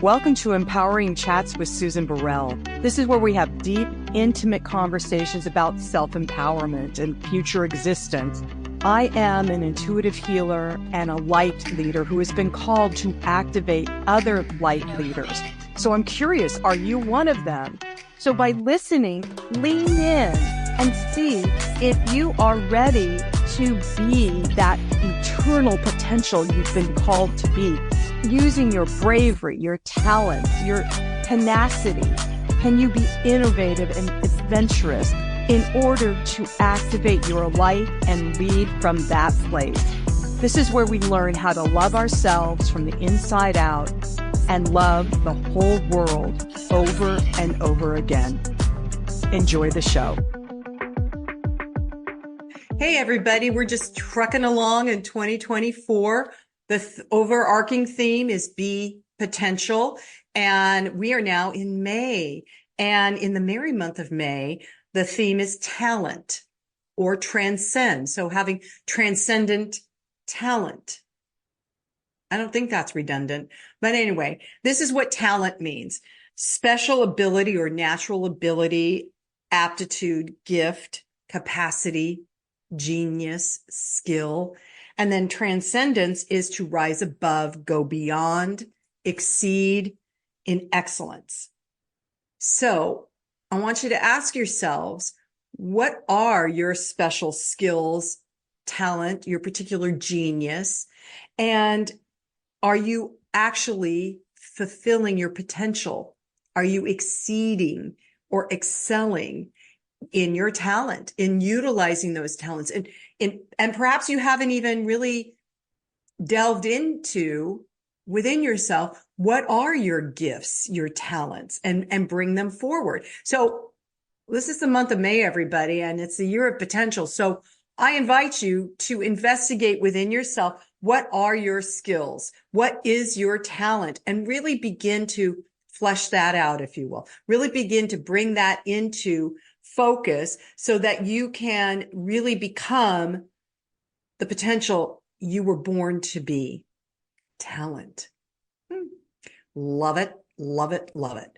Welcome to Empowering Chats with Susan Burrell. This is where we have deep, intimate conversations about self-empowerment and future existence. I am an intuitive healer and a light leader who has been called to activate other light leaders. So I'm curious, are you one of them? So by listening, lean in and see if you are ready to be that eternal potential you've been called to be. Using your bravery, your talents, your tenacity, can you be innovative and adventurous in order to activate your light and lead from that place? This is where we learn how to love ourselves from the inside out and love the whole world over and over again. Enjoy the show. Hey, everybody. We're just trucking along in 2024. The overarching theme is Be Potential. And we are now in May. And in the merry month of May, the theme is talent or transcend. So having transcendent talent. I don't think that's redundant. But anyway, this is what talent means. Special ability or natural ability, aptitude, gift, capacity, genius, skill. And then transcendence is to rise above, go beyond, exceed in excellence. So I want you to ask yourselves, what are your special skills, talent, your particular genius? And are you actually fulfilling your potential? Are you exceeding or excelling in your talent, in utilizing those talents? And perhaps you haven't even really delved into within yourself, what are your gifts, your talents, and bring them forward. So this is the month of May, everybody, and it's the year of potential. So I invite you to investigate within yourself, what are your skills? What is your talent? And really begin to flesh that out, if you will. Really begin to bring that into focus so that you can really become the potential you were born to be. Talent. Love it, love it, love it.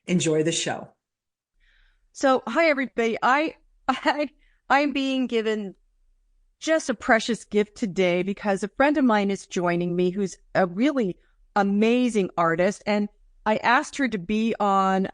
Enjoy the show. So, hi everybody. I'm being given just a precious gift today because a friend of mine is joining me who's a really amazing artist, and I asked her to be on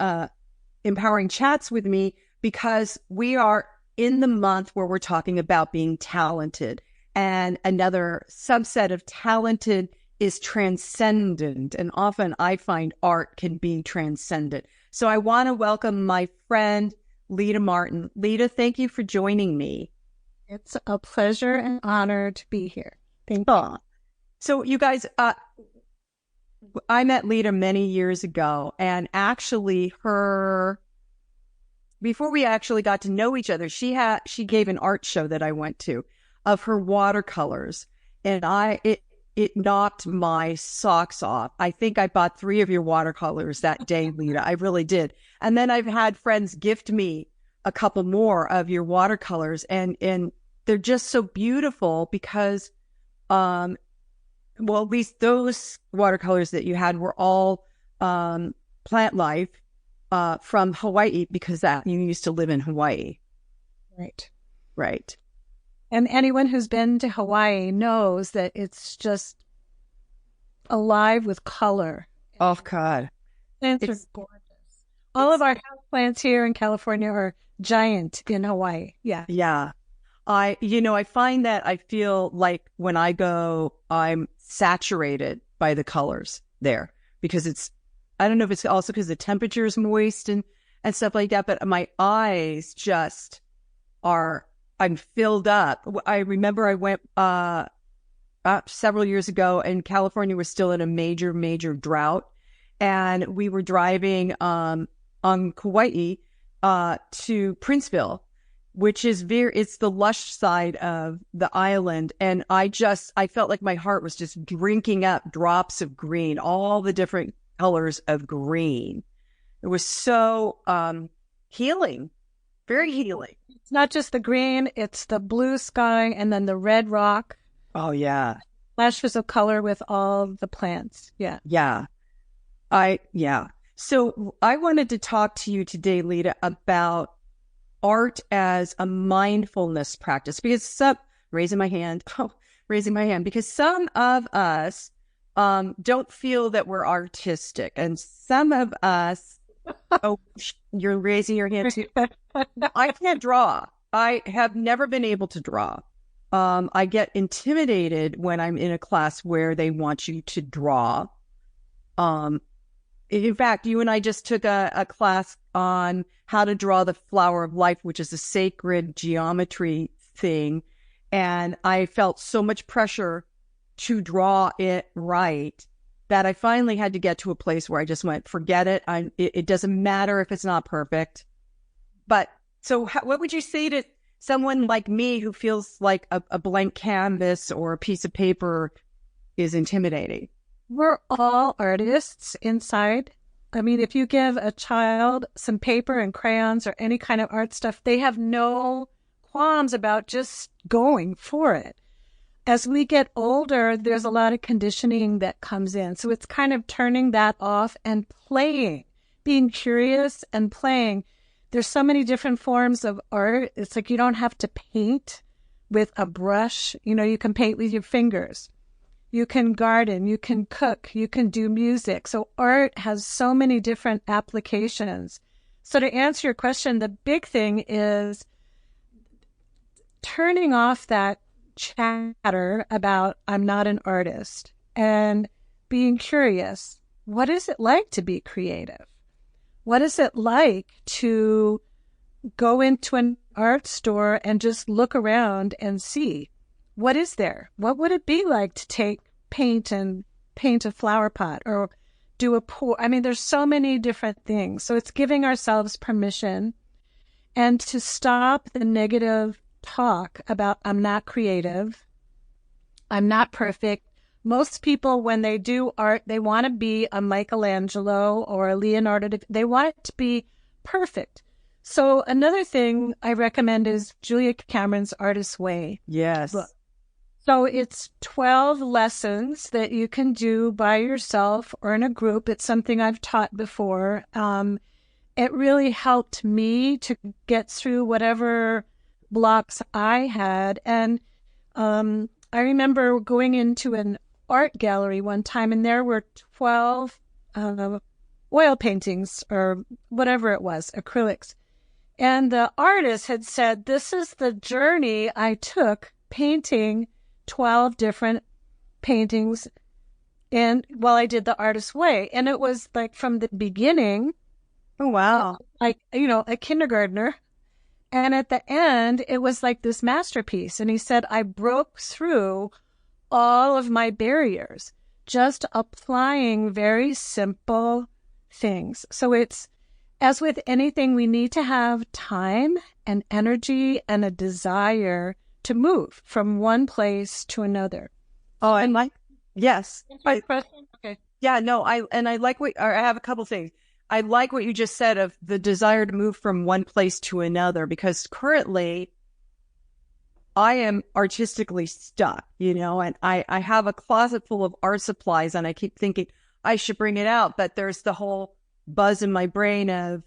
Empowering Chats with me because we are in the month where we're talking about being talented. And another subset of talented is transcendent. And often I find art can be transcendent. So I want to welcome my friend, Lida Martin. Lida, thank you for joining me. It's a pleasure and honor to be here. Thank you. So you guys, I met Lida many years ago, and actually before we actually got to know each other, she gave an art show that I went to of her watercolors, and it knocked my socks off. I think I bought 3 of your watercolors that day, Lida. I really did. And then I've had friends gift me a couple more of your watercolors, and they're just so beautiful because, well, at least those watercolors that you had were all plant life from Hawaii, because you used to live in Hawaii. Right. And anyone who's been to Hawaii knows that it's just alive with color. Oh, God. Plants are gorgeous. All of our house plants here in California are giant in Hawaii. Yeah. Yeah. I find that I feel like when I go, I'm saturated by the colors there because I don't know if it's also because the temperature is moist and stuff like that, but my eyes just I'm filled up. I remember I went several years ago, and California was still in a major, major drought. And we were driving on Kauai to Princeville, which is it's the lush side of the island. And I felt like my heart was just drinking up drops of green, all the different colors of green. It was so healing, very healing. It's not just the green, it's the blue sky and then the red rock. Oh, yeah. Flashes of color with all the plants. Yeah. Yeah. Yeah. So I wanted to talk to you today, Lida, about art as a mindfulness practice because raising my hand, raising my hand, because some of us don't feel that we're artistic, and some of us, oh, you're raising your hand too. I can't draw. I have never been able to draw. I get intimidated when I'm in a class where they want you to draw. In fact, you and I just took a class on how to draw the flower of life, which is a sacred geometry thing. And I felt so much pressure to draw it right that I finally had to get to a place where I just went, forget it. It doesn't matter if it's not perfect. But so what would you say to someone like me who feels like a blank canvas or a piece of paper is intimidating? We're all artists inside. I mean, if you give a child some paper and crayons or any kind of art stuff, they have no qualms about just going for it. As we get older, there's a lot of conditioning that comes in. So it's kind of turning that off and playing, being curious and playing. There's so many different forms of art. It's like you don't have to paint with a brush. You can paint with your fingers. You can garden, you can cook, you can do music. So art has so many different applications. So to answer your question, the big thing is turning off that chatter about I'm not an artist and being curious. What is it like to be creative? What is it like to go into an art store and just look around and see? What is there? What would it be like to take paint and paint a flower pot or do a pour? I mean, there's so many different things. So it's giving ourselves permission and to stop the negative talk about I'm not creative, I'm not perfect. Most people, when they do art, they want to be a Michelangelo or a Leonardo. They want it to be perfect. So another thing I recommend is Julia Cameron's Artist's Way. Yes. Book. So it's 12 lessons that you can do by yourself or in a group. It's something I've taught before. It really helped me to get through whatever blocks I had. And I remember going into an art gallery one time, and there were 12 oil paintings or whatever it was, acrylics. And the artist had said, this is the journey I took painting 12 different paintings and while I did the Artist's Way. And it was like from the beginning. Oh, wow. Like, a kindergartner. And at the end, it was like this masterpiece. And he said, I broke through all of my barriers, just applying very simple things. So it's, as with anything, we need to have time and energy and a desire to move from one place to another. Oh, and yes. Okay. Yeah, no, I like I have a couple things. I like what you just said of the desire to move from one place to another, because currently I am artistically stuck, and I have a closet full of art supplies and I keep thinking I should bring it out. But there's the whole buzz in my brain of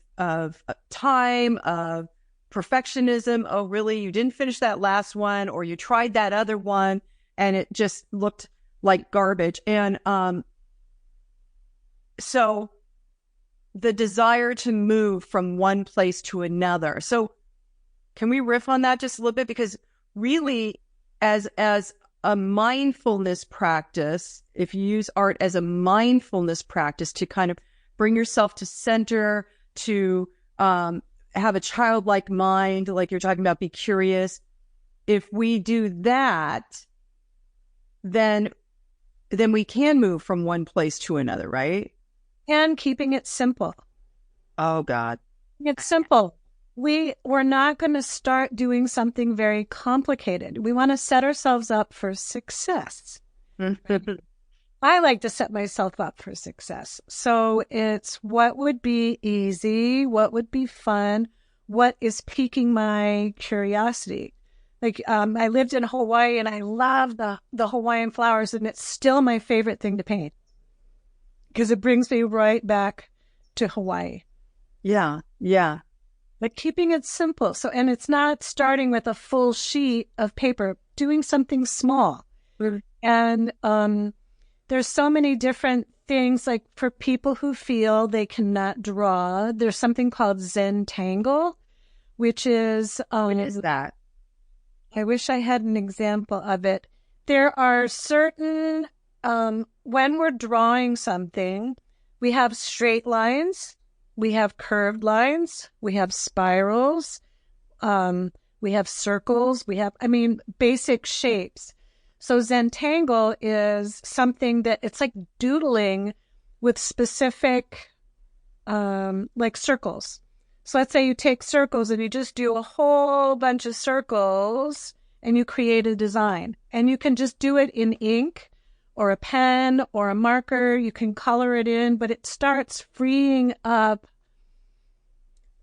time, of perfectionism. Oh, really? You didn't finish that last one, or you tried that other one and it just looked like garbage. And so the desire to move from one place to another. So can we riff on that just a little bit? Because really, as a mindfulness practice, if you use art as a mindfulness practice to kind of bring yourself to center, to have a childlike mind, like you're talking about, be curious. If we do that, then we can move from one place to another, right? And keeping it simple. Oh, God. It's simple. We're not going to start doing something very complicated. We want to set ourselves up for success. I like to set myself up for success. So it's what would be easy, what would be fun, what is piquing my curiosity. Like I lived in Hawaii and I love the Hawaiian flowers, and it's still my favorite thing to paint. because it brings me right back to Hawaii. Yeah. Yeah. But keeping it simple. So, and it's not starting with a full sheet of paper, doing something small. And there's so many different things, like for people who feel they cannot draw, there's something called Zentangle, which is What is that? I wish I had an example of it. There are certain when we're drawing something, we have straight lines, we have curved lines, we have spirals, we have circles, we have, basic shapes. So Zentangle is something that it's like doodling with specific, like circles. So let's say you take circles and you just do a whole bunch of circles and you create a design. And you can just do it in ink or a pen or a marker. You can color it in, but it starts freeing up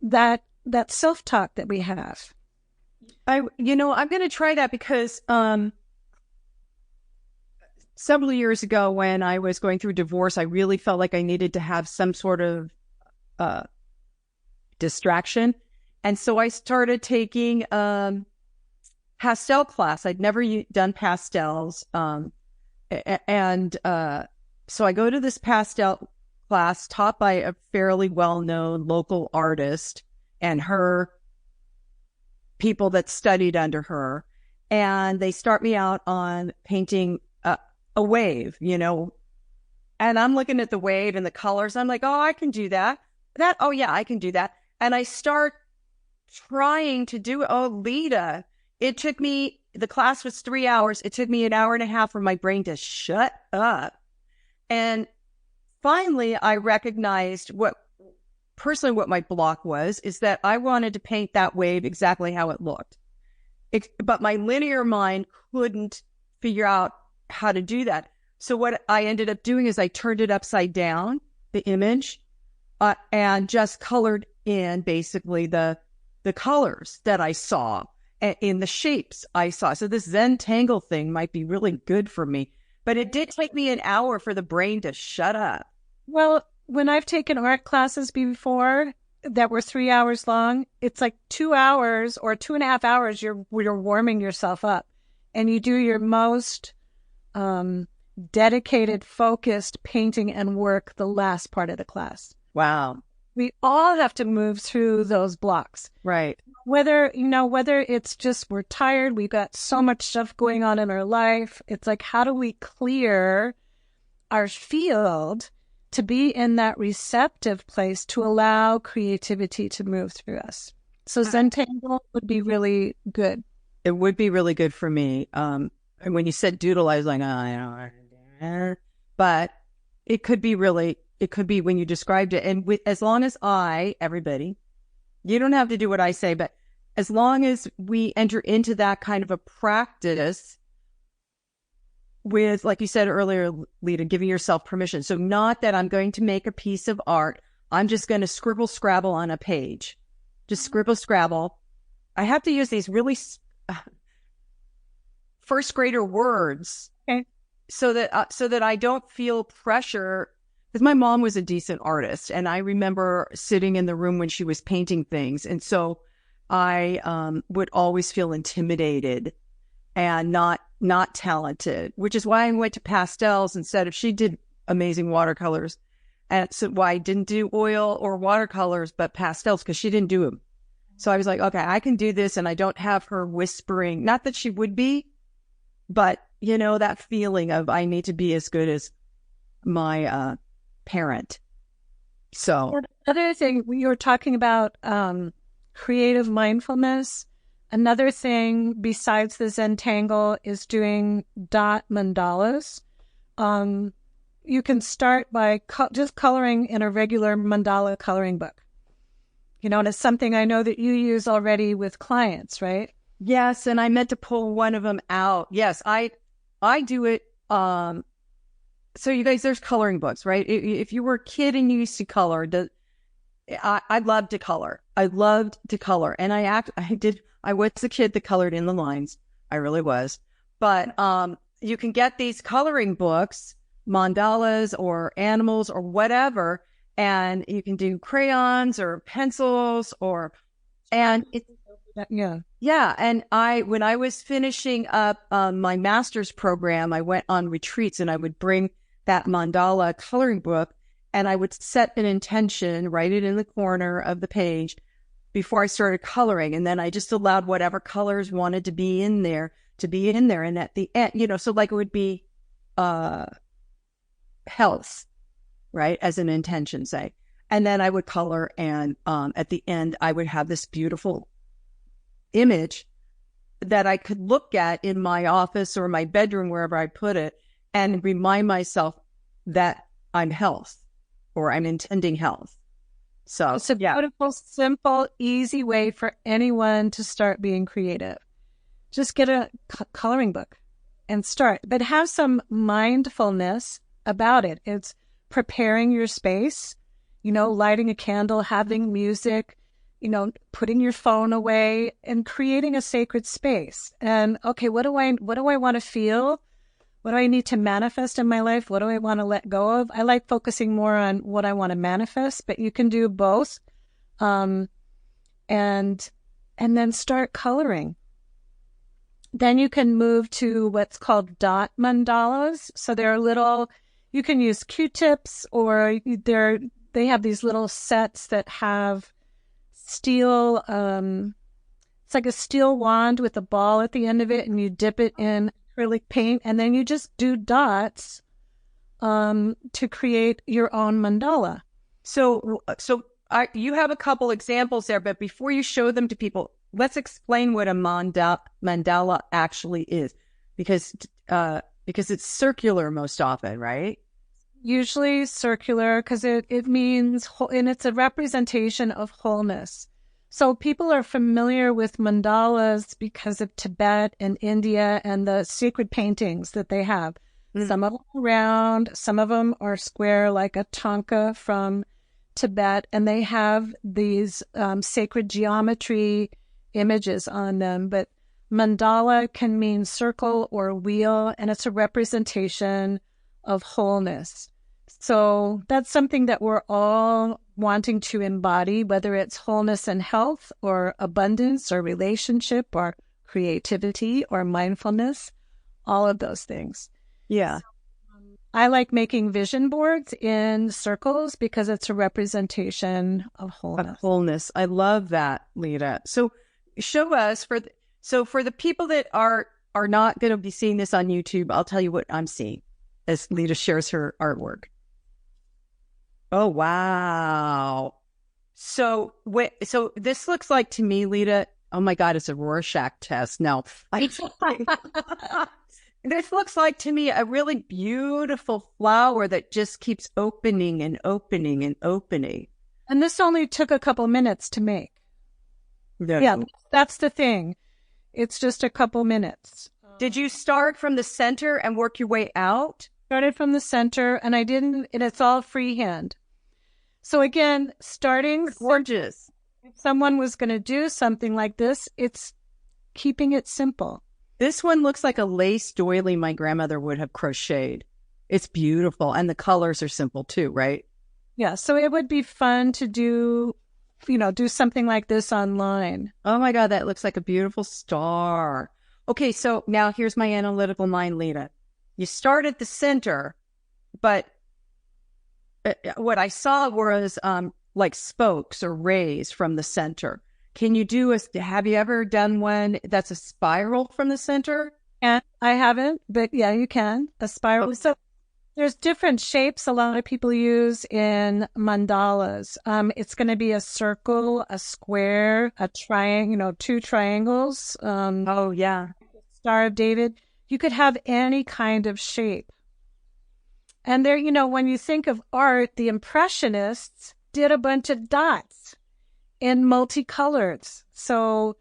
that self-talk that we have. I'm going to try that because several years ago when I was going through divorce, I really felt like I needed to have some sort of distraction. And so I started taking pastel class. I'd never done pastels. So I go to this pastel class taught by a fairly well-known local artist and her people that studied under her. And they start me out on painting a wave, and I'm looking at the wave and the colors. I'm like, oh, I can do that. Oh yeah, I can do that. And I start trying to do it. Oh, Lida, the class was 3 hours. It took me an hour and a half for my brain to shut up. And finally, I recognized what my block was, is that I wanted to paint that wave exactly how it looked. But my linear mind couldn't figure out how to do that. So what I ended up doing is I turned it upside down, the image, and just colored in basically the colors that I saw in the shapes I saw. So this Zentangle thing might be really good for me, but it did take me an hour for the brain to shut up. Well, when I've taken art classes before that were 3 hours long, it's like 2 hours or 2.5 hours. You're warming yourself up, and you do your most dedicated, focused painting and work the last part of the class. Wow. We all have to move through those blocks. Right. Whether it's just we're tired, we've got so much stuff going on in our life. It's like, how do we clear our field to be in that receptive place to allow creativity to move through us? So Zentangle would be really good. It would be really good for me. And when you said doodle, I was like, but it could be when you described it. And as long as everybody, you don't have to do what I say, but as long as we enter into that kind of a practice with, like you said earlier, Lida, giving yourself permission. So not that I'm going to make a piece of art. I'm just going to scribble scrabble on a page. Just scribble scrabble. I have to use these really first grader words, okay, so that I don't feel pressure. Because my mom was a decent artist, and I remember sitting in the room when she was painting things, and so I would always feel intimidated and not talented, which is why I went to pastels instead of, she did amazing watercolors, and so why I didn't do oil or watercolors but pastels, because she didn't do them. So I was like, okay, I can do this, and I don't have her whispering. Not that she would be, but that feeling of I need to be as good as my parent. So another thing, we were talking about creative mindfulness. Another thing besides the Zentangle is doing dot mandalas. You can start by just coloring in a regular mandala coloring book. And it's something I know that you use already with clients, right? Yes, and I meant to pull one of them out. Yes, I do it. So you guys, there's coloring books, right? If you were a kid and you used to color, I loved to color. I loved to color, and I was a kid that colored in the lines. I really was. But you can get these coloring books mandalas or animals or whatever. And you can do crayons or pencils and it's, Yeah. yeah. And when I was finishing up my master's program, I went on retreats and I would bring that mandala coloring book and I would set an intention, write it in the corner of the page before I started coloring. And then I just allowed whatever colors wanted to be in there to be in there. And at the end, so like it would be health, right? As an intention, say. And then I would color and at the end, I would have this beautiful image that I could look at in my office or my bedroom, wherever I put it, and remind myself that I'm health or I'm intending health. So it's a beautiful, simple, easy way for anyone to start being creative. Just get a coloring book and start, but have some mindfulness about it. It's preparing your space, lighting a candle, having music, putting your phone away and creating a sacred space. And okay, what do I want to feel? What do I need to manifest in my life? What do I want to let go of? I like focusing more on what I want to manifest, but you can do both. And then start coloring. Then you can move to what's called dot mandalas. So they're little, you can use Q-tips or they have these little sets that have steel, it's like a steel wand with a ball at the end of it and you dip it in acrylic paint and then you just do dots to create your own mandala. So you have a couple examples there, but before you show them to people, let's explain what a mandala actually is, because it's circular most often, right? Usually circular because it means, and it's a representation of wholeness. So people are familiar with mandalas because of Tibet and India and the sacred paintings that they have. Mm-hmm. Some of them are round, some of them are square like a tanka from Tibet, and they have these sacred geometry images on them. But mandala can mean circle or wheel, and it's a representation of wholeness. So that's something that we're all wanting to embody, whether it's wholeness and health or abundance or relationship or creativity or mindfulness, all of those things. Yeah. I like making vision boards in circles because it's a representation of wholeness. Of wholeness. I love that, Lida. So show us for the people that are not going to be seeing this on YouTube, I'll tell you what I'm seeing as Lida shares her artwork. Oh, wow. So this looks like to me, Lida, oh my God, it's a Rorschach test. No, this looks like to me a really beautiful flower that just keeps opening and opening and opening. And this only took a couple minutes to make. No. Yeah, that's the thing. It's just a couple minutes. Did you start from the center and work your way out? Started from the center, and and it's all freehand. So again, starting gorgeous. If someone was going to do something like this, it's keeping it simple. This one looks like a lace doily my grandmother would have crocheted. It's beautiful, and the colors are simple too, right? Yeah, so it would be fun to do something like this online. Oh my God, that looks like a beautiful star. Okay, so now here's my analytical mind, Lida. You start at the center, but what I saw was like spokes or rays from the center. Can you have you ever done one that's a spiral from the center? And I haven't, but yeah, you can. A spiral. So there's different shapes a lot of people use in mandalas. It's going to be a circle, a square, a triangle, two triangles. Oh, yeah. Star of David. You could have any kind of shape. And there, when you think of art, the Impressionists did a bunch of dots in multicolors. So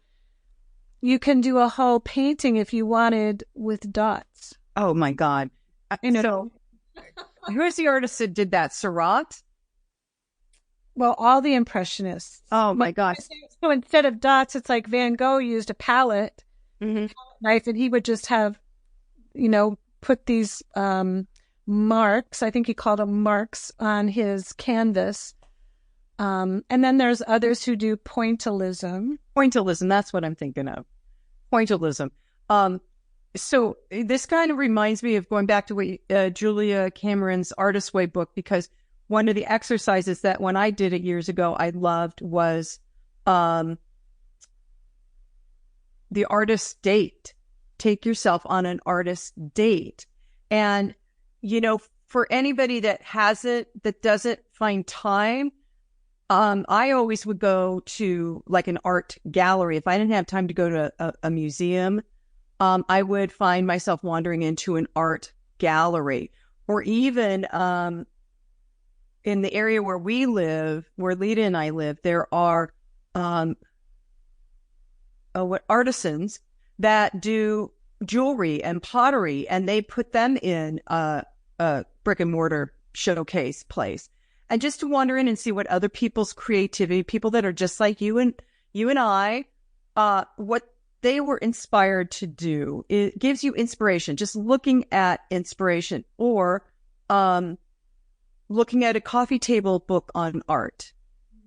you can do a whole painting if you wanted with dots. Oh, my God. So who's the artist that did that? Seurat? Well, all the Impressionists. Oh, my gosh. So instead of dots, it's like Van Gogh used a palette knife, and he would just have, put these marks. I think he called them marks on his canvas. And then there's others who do pointillism. Pointillism, that's what I'm thinking of. Pointillism. So this kind of reminds me of going back to what Julia Cameron's Artist Way book, because one of the exercises that when I did it years ago, I loved was the artist date. Take yourself on an artist date. And, you know, for anybody that doesn't find time, I always would go to like an art gallery. If I didn't have time to go to a museum, I would find myself wandering into an art gallery, or even in the area where we live, where Lida and I live, there are artisans that do jewelry and pottery, and they put them in a brick and mortar showcase place. And just to wander in and see what other people's creativity, people that are just like you and I, what they were inspired to do. It gives you inspiration, just looking at inspiration, or looking at a coffee table book on art.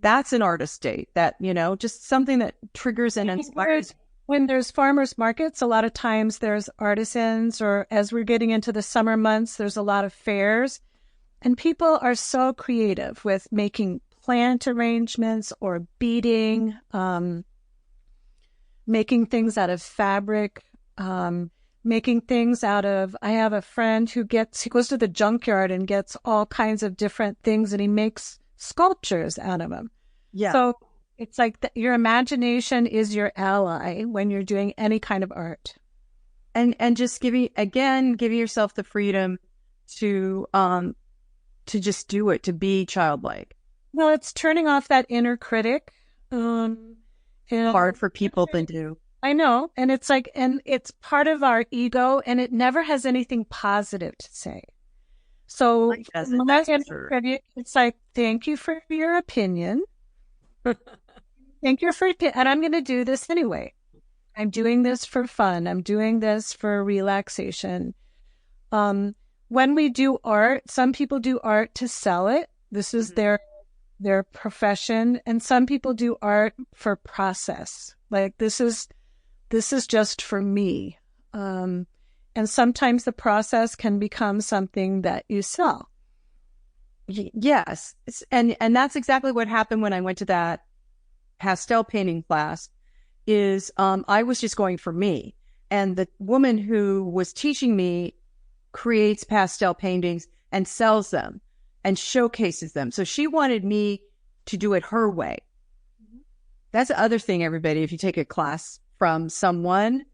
That's an artist date, that, you know, just something that triggers and inspires. When there's farmers markets, a lot of times there's artisans, or as we're getting into the summer months, there's a lot of fairs. And people are so creative with making plant arrangements or beading, making things out of fabric, making things out of, I have a friend who goes to the junkyard and gets all kinds of different things, and he makes sculptures out of them. Yeah. So it's like your imagination is your ally when you're doing any kind of art. And just give yourself the freedom to just do it, to be childlike. Well, it's turning off that inner critic. Hard for people to do. I know. And it's like, and it's part of our ego, and it never has anything positive to say. So my inner critic, it's like, thank you for your opinion. Thank you for, and I'm going to do this anyway. I'm doing this for fun. I'm doing this for relaxation. When we do art, some people do art to sell it. This is their profession. And some people do art for process. Like this is just for me. And sometimes the process can become something that you sell. Yes. And that's exactly what happened when I went to that pastel painting class. Is I was just going for me. And the woman who was teaching me creates pastel paintings and sells them and showcases them. So she wanted me to do it her way. That's the other thing, everybody. If you take a class from someone,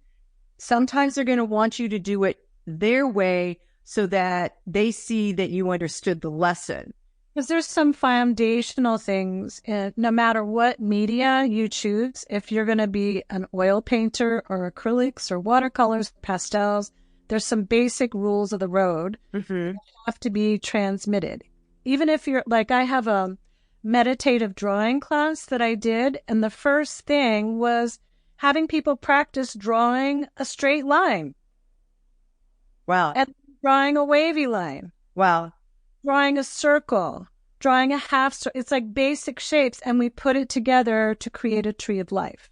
sometimes they're going to want you to do it their way so that they see that you understood the lesson. Because there's some foundational things, no matter what media you choose, if you're going to be an oil painter or acrylics or watercolors, pastels, there's some basic rules of the road that have to be transmitted. Even if you're, like, I have a meditative drawing class that I did, and the first thing was having people practice drawing a straight line. Wow. And drawing a wavy line. Wow. Drawing a circle, drawing a half circle. It's like basic shapes, and we put it together to create a tree of life.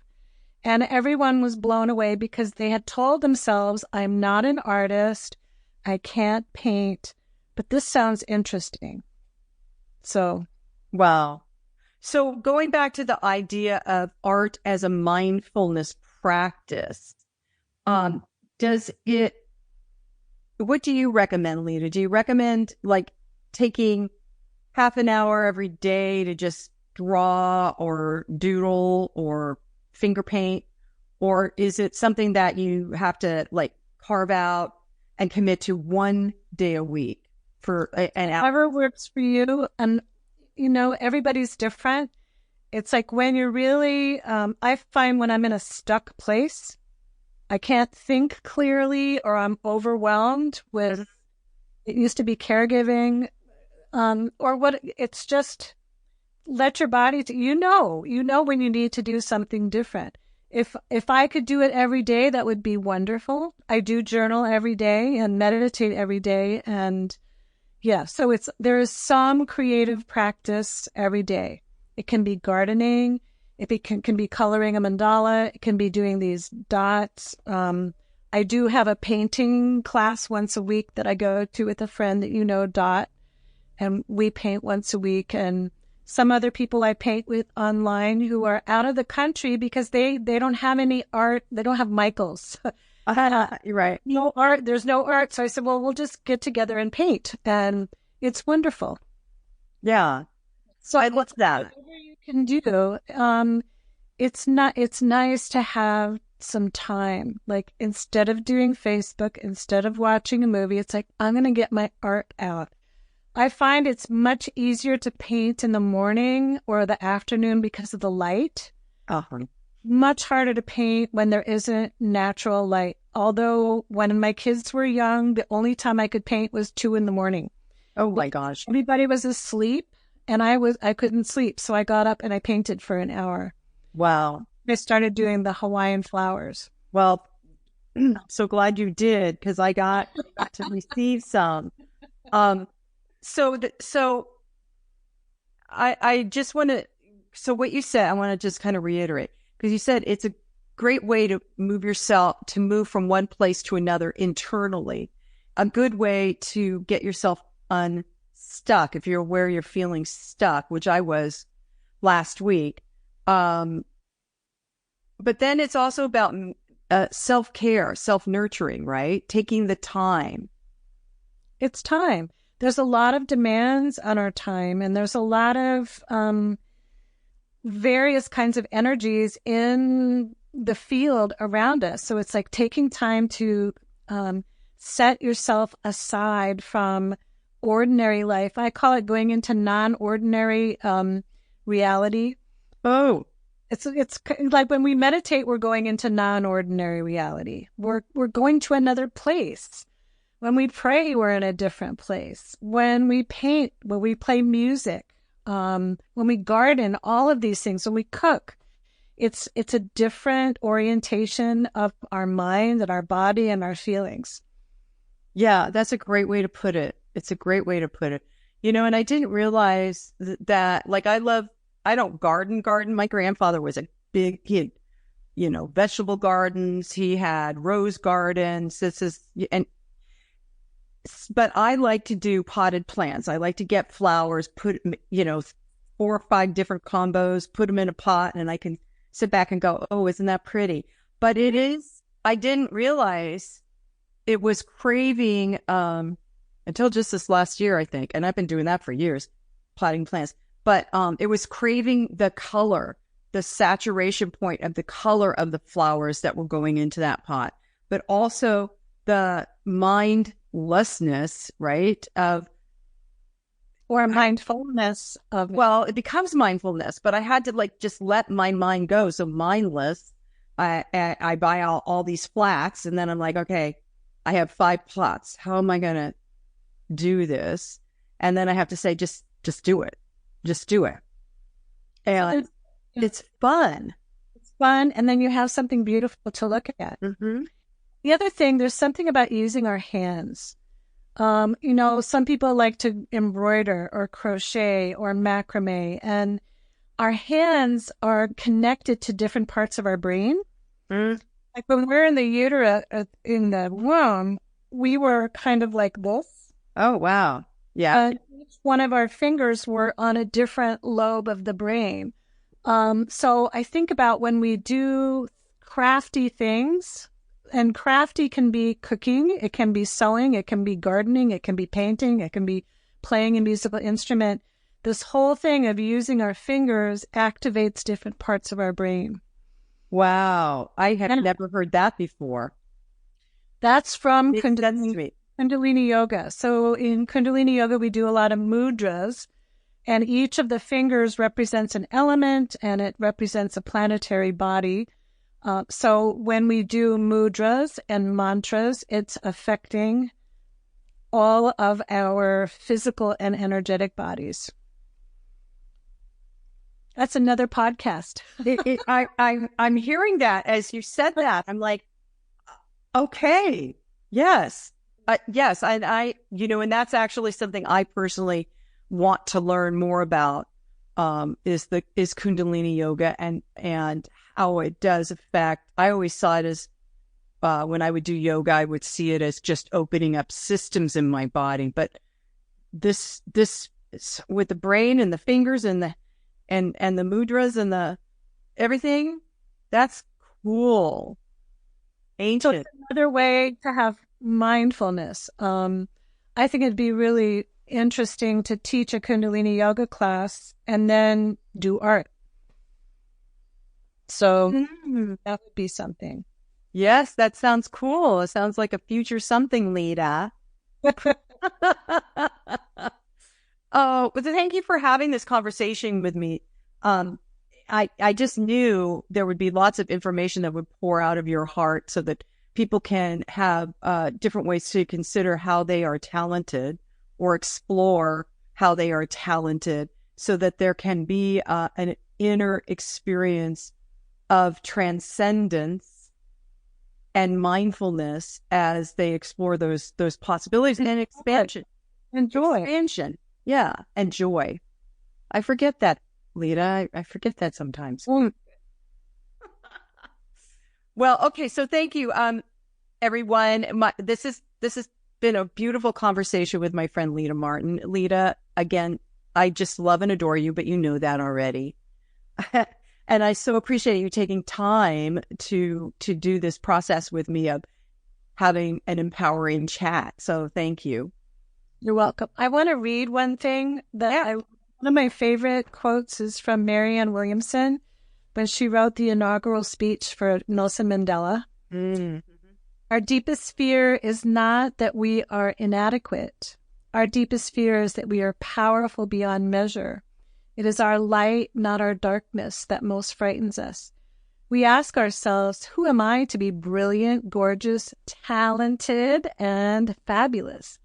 And everyone was blown away because they had told themselves, I'm not an artist, I can't paint, but this sounds interesting. So. Wow. So going back to the idea of art as a mindfulness practice, what do you recommend, Lida? Do you recommend like taking half an hour every day to just draw or doodle or finger paint? Or is it something that you have to like carve out and commit to one day a week for an hour? Whatever works for you. And, you know, everybody's different. It's like when you're really, I find when I'm in a stuck place, I can't think clearly, or I'm overwhelmed with, it used to be caregiving, or what, it's just let your body, you know when you need to do something different. If I could do it every day, that would be wonderful. I do journal every day and meditate every day. And Yeah. So there is some creative practice every day. It can be gardening. Can be coloring a mandala. It can be doing these dots. I do have a painting class once a week that I go to with a friend that you know, Dot, and we paint once a week. And some other people I paint with online who are out of the country because they don't have any art. They don't have Michaels. You're right. No art. There's no art. So I said, well, we'll just get together and paint. And it's wonderful. Yeah. So I love that. Whatever you can do, it's nice to have some time. Like instead of doing Facebook, instead of watching a movie, it's like, I'm going to get my art out. I find it's much easier to paint in the morning or the afternoon because of the light. Much harder to paint when there isn't natural light. Although when my kids were young, the only time I could paint was 2 a.m. Oh my gosh. Everybody was asleep and I couldn't sleep. So I got up and I painted for an hour. Wow. I started doing the Hawaiian flowers. Well, I'm so glad you did because I got to receive some. So I just want to, so what you said, I want to just kind of reiterate, because you said it's a great way to move from one place to another internally, a good way to get yourself unstuck if you're aware you're feeling stuck, which I was last week. But then it's also about self-care, self-nurturing, right? Taking the time. It's time. There's a lot of demands on our time, and there's a lot of various kinds of energies in the field around us. So it's like taking time to set yourself aside from ordinary life. I call it going into non-ordinary reality. Oh, it's like when we meditate, we're going into non-ordinary reality. We're going to another place. When we pray, we're in a different place. When we paint, when we play music, when we garden, all of these things, when we cook, it's a different orientation of our mind and our body and our feelings. Yeah, that's a great way to put it. It's a great way to put it. You know, and I didn't realize that like, I don't garden. My grandfather was a big, he had, vegetable gardens. He had rose gardens. But I like to do potted plants. I like to get flowers, put, 4 or 5 different combos, put them in a pot, and I can sit back and go, oh, isn't that pretty? But I didn't realize it was craving, until just this last year, I think. And I've been doing that for years, potting plants. But it was craving the color, the saturation point of the color of the flowers that were going into that pot, but also the mindlessness, right? Or mindfulness of it. Well, it becomes mindfulness, but I had to just let my mind go. So mindless, I buy all these flats, and then I'm like, okay, I have 5 plots. How am I going to do this? And then I have to say, just do it. Just do it. And it's fun. It's fun. And then you have something beautiful to look at. Mm-hmm. The other thing, there's something about using our hands. Some people like to embroider or crochet or macrame, and our hands are connected to different parts of our brain. Mm. Like when we're in the uterus, in the womb, we were kind of like this. Oh, wow. Yeah. Each one of our fingers were on a different lobe of the brain. So I think about when we do crafty things, and crafty can be cooking, it can be sewing, it can be gardening, it can be painting, it can be playing a musical instrument. This whole thing of using our fingers activates different parts of our brain. Wow. I have never heard that before. That's from Kundalini Yoga. So in Kundalini Yoga, we do a lot of mudras, and each of the fingers represents an element, and it represents a planetary body. So when we do mudras and mantras, it's affecting all of our physical and energetic bodies. That's another podcast. I'm hearing that as you said that. I'm like, okay, yes. Yes, and and that's actually something I personally want to learn more about. Is Kundalini yoga and how it does affect. I always saw it as when I would do yoga, I would see it as just opening up systems in my body. But this with the brain and the fingers and the mudras and the everything, that's cool. So it's another way to have mindfulness. I think it'd be really interesting to teach a Kundalini yoga class and then do art. So that would be something. Yes, that sounds cool. It sounds like a future something, Lida. Oh, but thank you for having this conversation with me. I just knew there would be lots of information that would pour out of your heart so that people can have different ways to consider how they are talented or explore how they are talented so that there can be an inner experience of transcendence and mindfulness as they explore those possibilities and expansion. And joy. Expansion. Yeah. And joy. I forget that, Lida. I forget that sometimes. Well, okay. So thank you, everyone. This has been a beautiful conversation with my friend Lida Martin. Lida, again, I just love and adore you, but you know that already. And I so appreciate you taking time to do this process with me of having an empowering chat. So thank you. You're welcome. I want to read one thing that one of my favorite quotes is from Marianne Williamson when she wrote the inaugural speech for Nelson Mandela. Mm-hmm. Our deepest fear is not that we are inadequate. Our deepest fear is that we are powerful beyond measure. It is our light, not our darkness, that most frightens us. We ask ourselves, who am I to be brilliant, gorgeous, talented, and fabulous?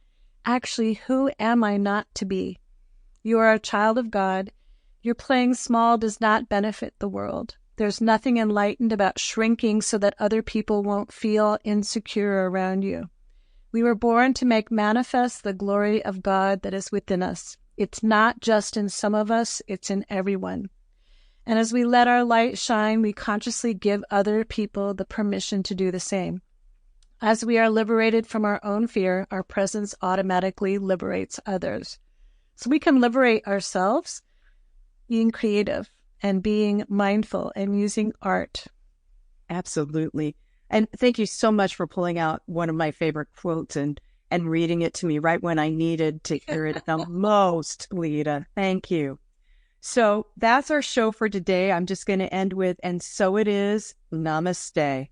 Actually, who am I not to be? You are a child of God. Your playing small does not benefit the world. There's nothing enlightened about shrinking so that other people won't feel insecure around you. We were born to make manifest the glory of God that is within us. It's not just in some of us, it's in everyone. And as we let our light shine, we consciously give other people the permission to do the same. As we are liberated from our own fear, our presence automatically liberates others. So we can liberate ourselves being creative and being mindful and using art. Absolutely. And thank you so much for pulling out one of my favorite quotes and reading it to me right when I needed to hear it the most, Lida. Thank you. So that's our show for today. I'm just going to end with, and so it is, namaste.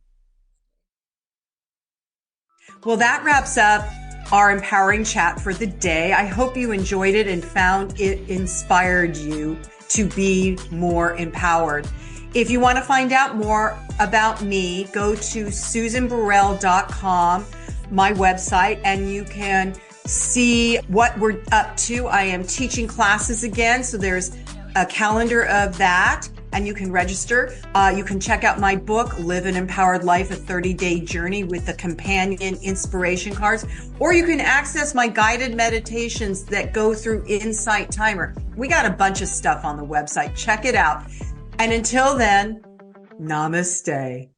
Well, that wraps up our empowering chat for the day. I hope you enjoyed it and found it inspired you to be more empowered. If you want to find out more about me, go to susanburrell.com, my website, and you can see what we're up to. I am teaching classes again, so there's a calendar of that, and you can register. You can check out my book, Live an Empowered Life, a 30-day journey with the companion inspiration cards, or you can access my guided meditations that go through Insight Timer. We got a bunch of stuff on the website. Check it out. And until then, namaste.